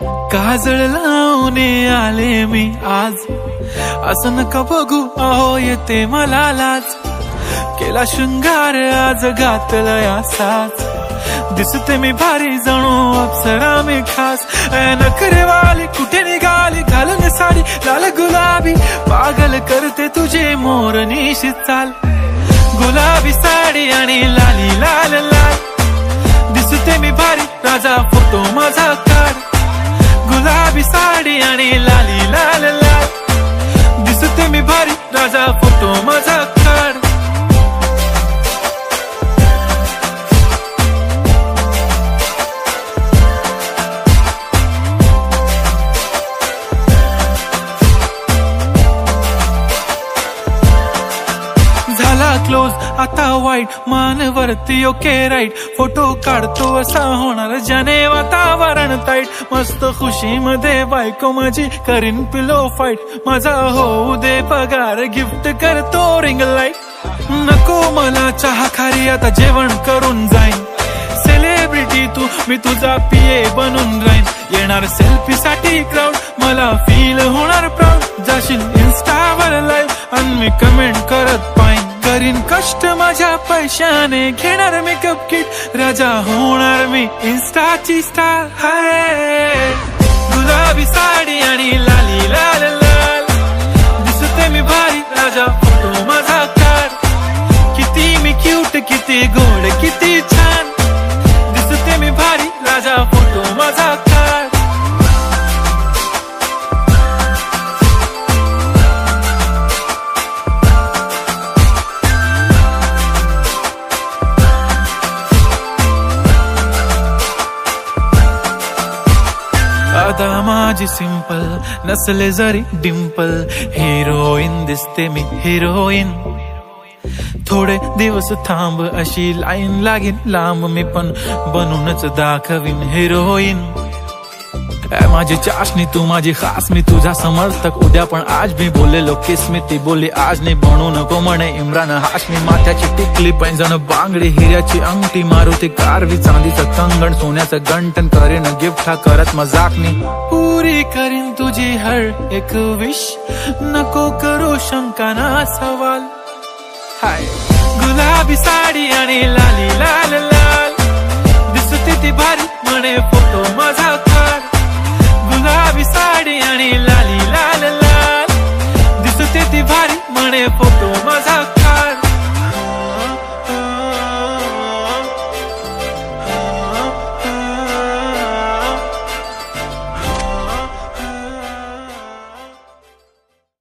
काजळ लावून आले मी आज, असं नका बघू अहो येते मला लाज. केला शृंगार आज घातला साज, दिसते मी भारी जणू अप्सरा मी खास. नखरेवाली कुठे निघाली घालून साडी लाल गुलाबी, पागल करते तुझे मोरनीशी चाल. गुलाबी साडी आणि लाली लाल लाल, दिसते मी भारी राजा फोटो माझा काढ. गुलाबी साडी आणि लाली लाल लाल, दिसते मी भारी राजा फोटो माझा काढ. क्लोज आता वाईट मानवरती ओके राईट, फोटो काढतो असा होणार ज्याने वातावरण ताईट. मस्त खुशी मध्ये बायको माझी करीन पिलो फाईट, माझा होऊ दे पगार गिफ्ट करतो रिंग लाईट. नको मला चहा खारी आता जेवण करून जाईन, सेलिब्रिटी तू मी तुझा पिये बनून राहीन. येणार सेल्फी साठी क्राऊड मला फील होणार प्राऊड, जाशील इन्स्टावर लाईव्ह आणि मी कमेंट करत पाहिन. करीन कष्ट माझ्या पैशाने घेणार मेकअप किट, राजा होणार मी इन्स्टाची स्टार. हाय गुलाबी साडी आणि लाली लाल लाल, दिसते मी भारी राजा फोटो माझा काढ. किती मी क्यूट किती गोड किती छान, दिसते मी भारी राजा फोटो माझा काढ. अदा माझी सिंपल नसले जरी डिंपल, हिरोईन दिसते मी हिरोईन. थोडे दिवस थांब अशी लाईन लागेल लांब, मी पण बनूनच दाखवीन हिरोईन. माझी चाशनी तू माझी खास, मी तुझा समर्थक उद्या पण आज मी बोललेलो किस मी, ती बोलली आज नाही बनू नको म्हणे इम्रान हाशमी. माथ्याची टिकली पैंजण बांगडी हिऱ्याची अंगठी, मारुती कारवी चांदीचं कंगण सोन्याचं गंटन, करीन गिफ्ट हा करत मजाकनी. पुरी करीन तुझी हर एक विश, नको करू शंका ना सवाल. हाय गुलाबी साडी आणि लाली लाल लाल, दिसते ती भारी म्हणे फोटो माझा काढ. गुलाबी साडी आणि लाली लाल लाल, दिसते ती भारी म्हणे फोटो माझा.